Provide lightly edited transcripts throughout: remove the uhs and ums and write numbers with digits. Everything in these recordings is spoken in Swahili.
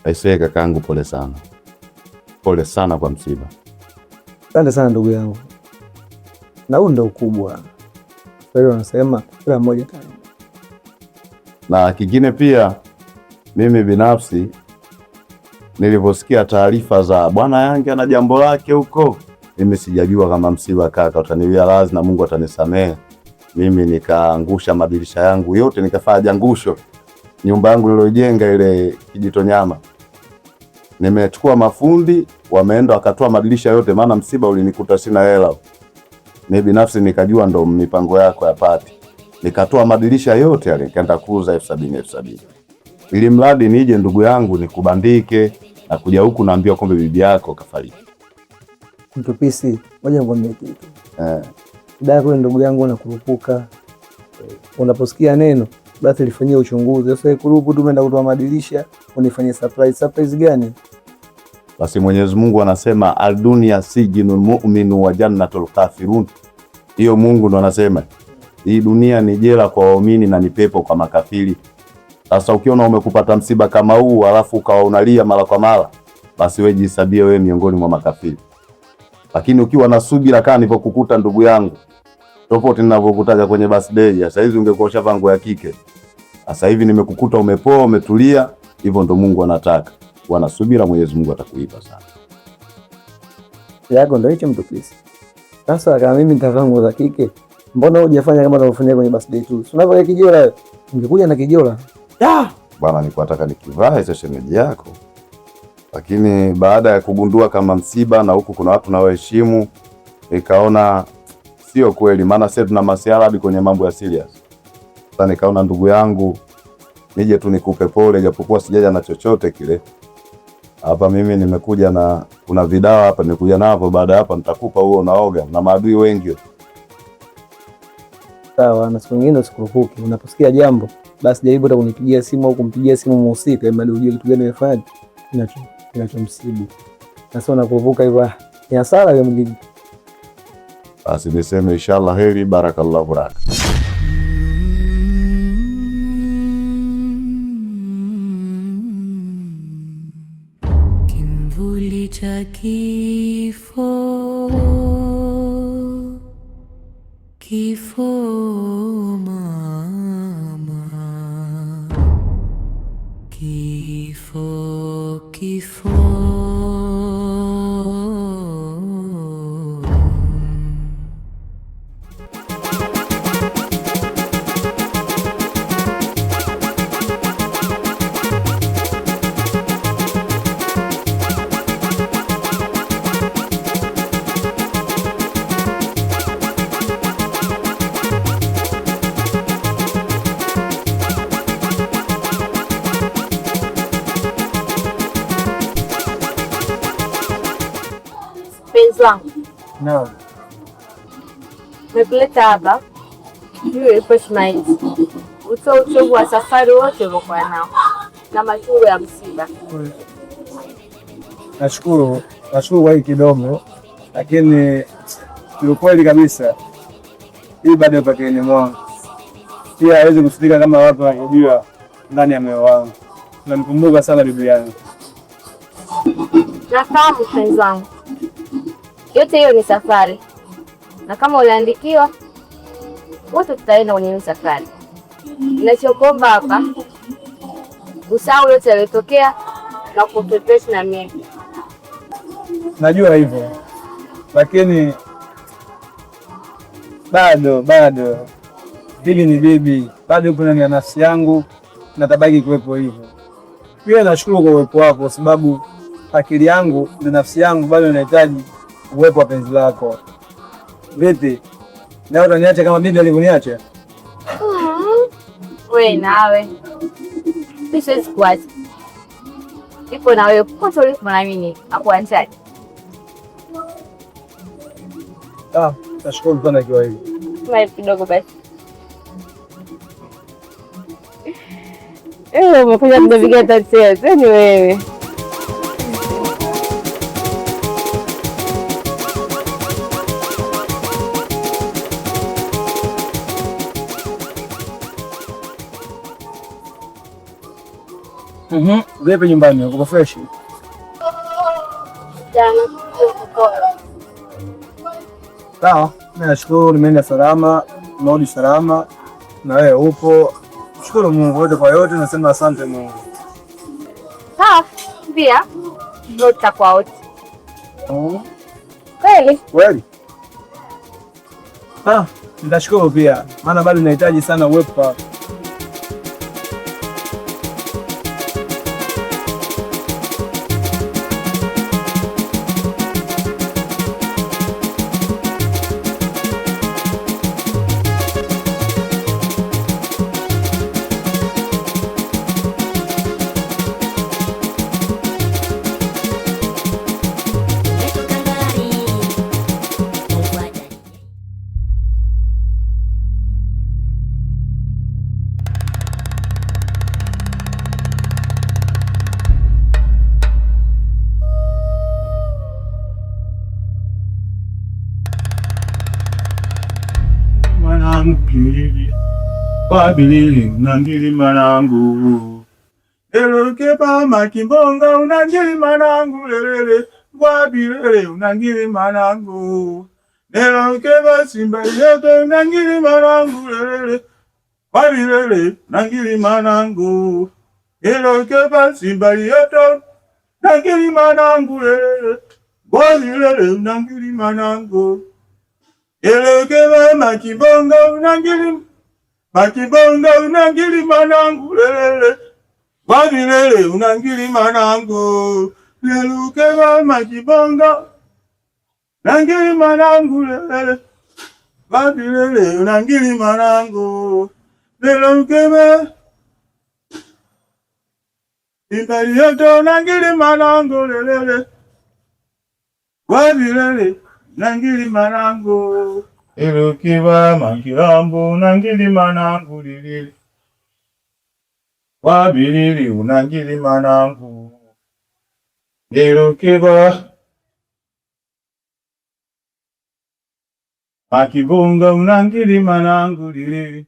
Aisee kakaangu, pole sana. Pole sana kwa msiba. Asante sana ndugu yangu. Na huu ndio ukubwa. Kwa hiyo wanasema kila mmoja kaenda. Na kingine pia mimi binafsi nilivyosikia taarifa za bwana Yange ana jambo lake huko, mimi sijajua kama msiba kaka, utaniwia radhi na Mungu atanisamehe. Mimi nikaangusha madirisha yangu yote, nikafanya jangusho nyumba yangu nilojenga ile Kijitonyama. Nimechukua mafundi wameenda wakatoa madirisha yote, maana msiba ulinikuta sina hela. Mimi binafsi nikajua ndo mipango yako ya pati. Nikatoa madirisha yote yale nikaenda kuuza 70,000. Ili mradi nije ndugu yangu nikubandike na kuja huku naambiwa kumbe bibi yako kafariki. Mtupisi, ngoja nikwambie kitu. Dada yako ndugu yangu unakurupuka. Unaposikia neno basi lifanyie uchunguzi. Sasa kurupu tu umeenda kutoa madirisha, unifanyie surprise. Surprise gani? Basi Mwenyezi Mungu anasema al-dunya sijinul mu'minu wa jannatul kafirun. Hiyo Mungu ndo anasema hii dunia ni jela kwa waumini na ni pepo kwa makafiri. Sasa ukiona umekupata msiba kama huu alafu ukawa unalia mara kwa mara, basi wewe jisabie wewe miongoni mwa makafiri. Lakini ukiwa na subira kama nilipokukuta ndugu yangu, tofauti ninavyokutaja kwenye birthday, sasa hivi ungekuwa ushavaa ya kike. Sasa hivi nimekukuta umepoa, umetulia, hivyo ndo Mungu anataka. Wana subira, Mwenyezi Mungu atakulipa sana. Yako ndio hicho Mtupisi. Sasa kama mimi nitavaa nguo za kike, mbona hujafanya kama unavyofanya kwenye birthday tu? Si unavaa kijola, ungekuja na kijola. Bwana nilikuwa nataka nikivaa hizo shemeji yako. Lakini baada ya kugundua kama msiba na huku kuna watu nawaheshimu, nikaona sio kweli, maana sasa tuna masiara hadi kwenye mambo ya serious. Sasa nikaona ndugu yangu nije tu nikupe pole, japokuwa sijaja na chochote kile. Hapa mimi nimekuja na kuna vidawa hapa nimekuja navyo, baada hapa nitakupa huo naoga na maadui wengi. Sawa, na siku nyingine usikurupuke. Unaposikia jambo basi jaribu hata kunipigia simu au kumpigia simu mhusika ili ujue kitu gani umefanya kinachomsibu. Sasa unakuvuka hivyo ni hasara ya mwingine. Basi niseme inshallah heri, barakallahu baraka. Kimvuli cha kifo, kifo mama, kifo, kifo. No. Nimeleta hapa refreshment. Utoe uchovu wa safari wote uliokuwa nao na machungu ya msiba. Nashukuru kwa hii kidogo, lakini kiukweli kabisa hii bado pake ni mwangu. Pia hawezi kusikika kama watu wanajua ndani ya moyo wangu. Nanikumbuka sana bibi yangu. Nafahamu mpenzi wangu. Yote hiyo ni safari. Na kama uliandikiwa, wote tutaenda kwenye safari. Ninachokuomba hapa, usahau yote yaliyotokea na kupepesha na mimi. Najua hivyo. Lakini bado bibi ni bibi. Bado yupo ndani ya nafsi yangu na tabaki kuwepo hivyo. Pia nashukuru kwa uwepo wako kwa sababu akili yangu na nafsi yangu bado inahitaji uwepo wa penzi lako. Vipi? Leo utaniacha kama bibi alivyoniacha? Wewe nawe. Siwezi kuacha. Ipo na wewe pote ulipo na mimi. Akuachaje? Nashukuru sana kwa hiyo. Smile kidogo basi. Umekuja kudoviga tatizo. Ni wewe. Vipi nyumbani uko fresh? Sawa, mimi nashukuru nimeenda salama, nimerudi salama na wewe upo. Shukuru Mungu wote kwa yote, nasema asante Mungu. Sawa, pia ndio tutakuwa wote. Kweli? Kweli. Nitashukuru pia, maana bado nahitaji sana uwepo hapa. Wabili unangili manangu eloke pa makimbonga unangili manangu lelele wabilele unangili manangu eloke pa simba yote unangili manangu lelele wabilele unangili manangu eloke pa simba yote unangili manangu lelele wabilele unangili manangu eloke pa makimbonga unangili Makibonga unangili manangu lelele wabilele unangili manangu leluke wa makibonga unangili manangu lelele wabilele unangili manangu leluke wa imbali yoto unangili manangu lelele wabilele unangili manangu elokiwa mangirambo unangili manangu lilili wabilili unangili manangu elokiwa makibonga unangili manangu lilili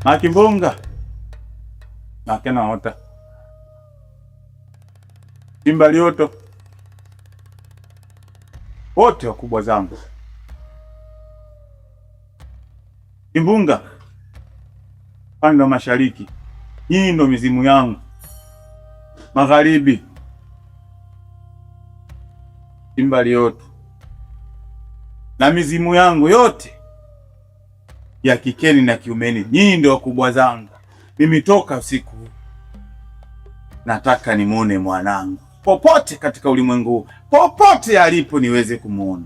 Makimbonga nakena ota Simba Lioto wote wakubwa zangu. Kimbunga pande wa mashariki, hii ndo mizimu yangu. Magharibi Simba Lioto na mizimu yangu yote ya kikeni na kiumeni, nyinyi ndio wakubwa zangu. Mimi toka usiku nataka nimuone mwanangu popote katika ulimwengu, popote alipo niweze kumuona.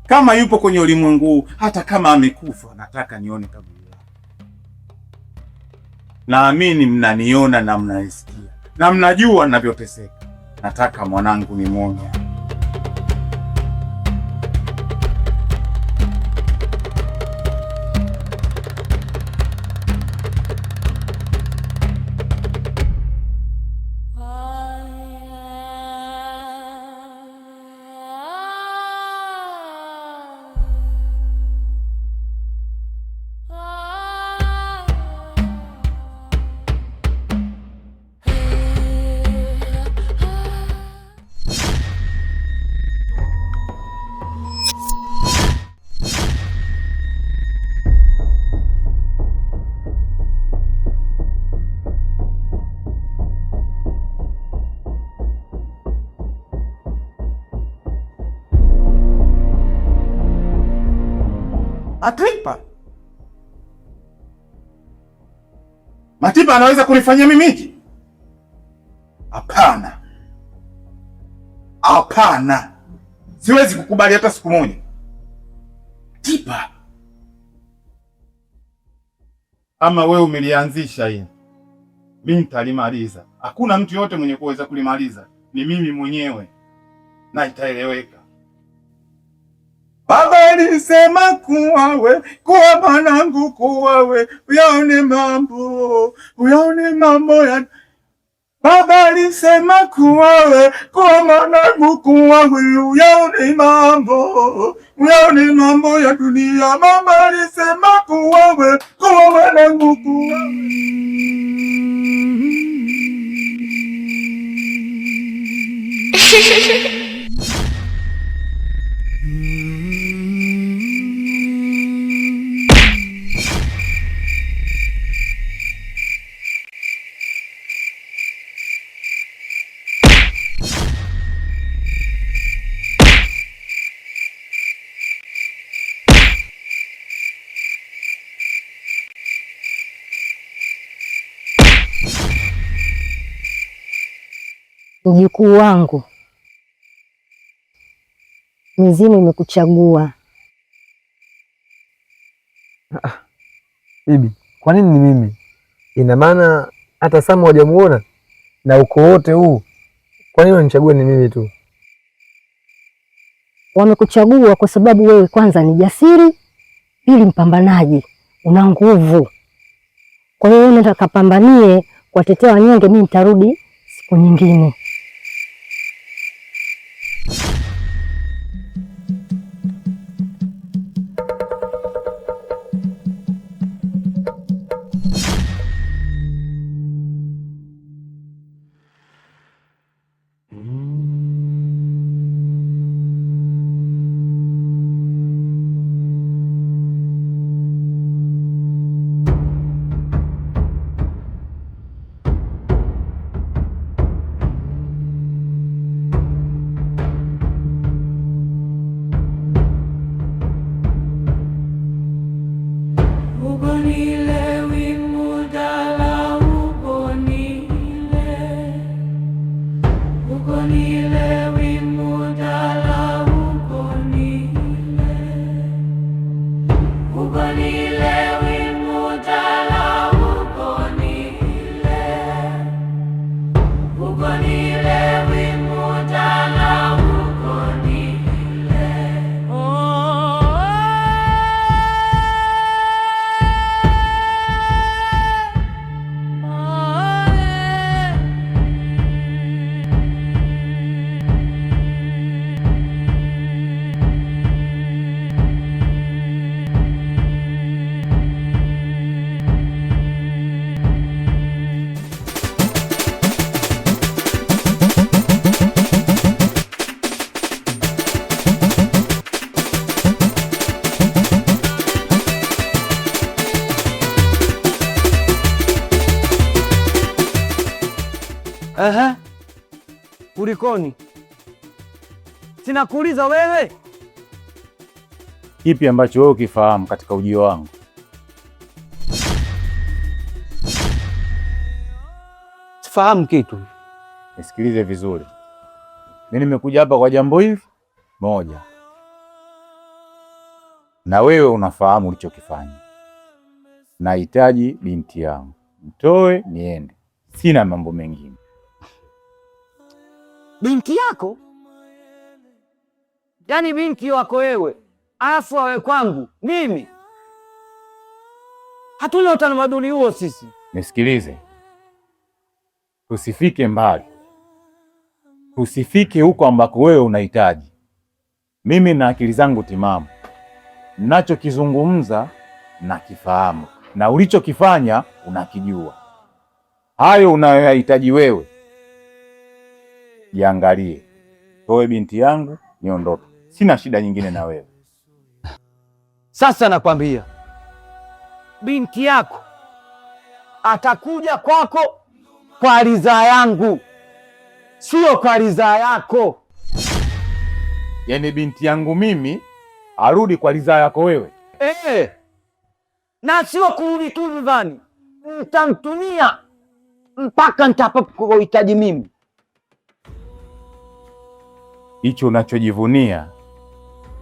Kama yupo kwenye ulimwengu, hata kama amekufa, nataka nione kaburi lake. Naamini mnaniona na mnanisikia na mnajua ninavyoteseka. Nataka mwanangu nimuone. Matipa anaweza kunifanyia mimi hiki? Hapana. Hapana. Siwezi kukubali hata siku moja. Matipa. Ama wewe umelianzisha hili, mimi nitalimaliza. Hakuna mtu yote mwenye kuweza kulimaliza. Ni mimi mwenyewe. Na itaeleweka. Baba alisema kuwa mwanangu kuwawe, uyaone mambo ya Baba alisema kuwa mwanangu kuwawe, uyaone mambo ya dunia. Baba alisema kuwa mwanangu kuwawe. Mjukuu wangu, mizimu imekuchagua. Bibi, kwa nini ni mimi? Ina maana hata Samu hajamuona na uko wote huu, kwa nini wanichague ni mimi tu? Wamekuchagua kwa sababu wewe kwanza ni jasiri, pili mpambanaji, una nguvu. Kwa hiyo nenda kapambanie kuwatetea wanyonge, mimi nitarudi siku nyingine. Aha. Kulikoni? Sinakuuliza wewe. Kipi ambacho wewe ukifahamu katika ujio wangu? Sifahamu kitu. Nisikilize vizuri. Mimi nimekuja hapa kwa jambo hili moja. Na wewe unafahamu ulichokifanya. Nahitaji binti yangu. Mtoe niende. Sina mambo mengine. Binti yako? Yaani binti wako wewe, alafu awe kwangu mimi? Hatuna utamaduni huo sisi. Nisikilize. Usifike mbali. Usifike huko ambako wewe unahitaji. Mimi na akili zangu timamu. Ninachokizungumza nakifahamu. Na ulichokifanya unakijua. Hayo unayohitaji wewe, jiangalie. Toe binti yangu niondoke. Sina shida nyingine na wewe. Sasa nakwambia, binti yako atakuja kwako kwa ridhaa yangu, sio kwa ridhaa yako. Yaani binti yangu mimi arudi kwa ridhaa yako wewe? Na sio kurudi tu nyumbani, nitamtumia mpaka nitakapokuhitaji mimi. Hicho unachojivunia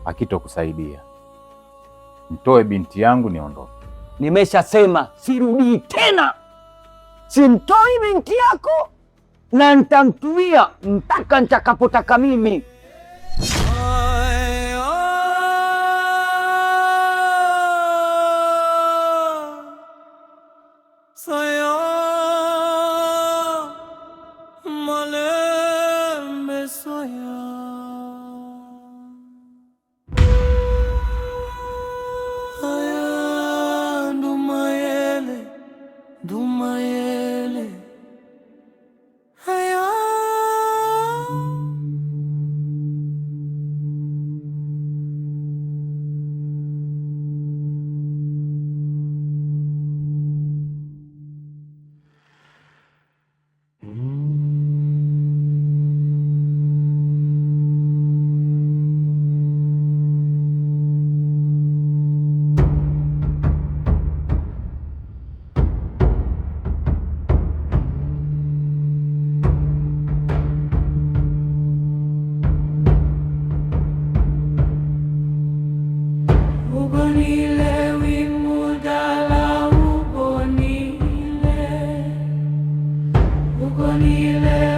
hakitokusaidia. Mtoe binti yangu niondoke. Nimeshasema sirudi tena. Simtoi binti yako na nitamtumia mpaka nitakapotaka mimi. uko nile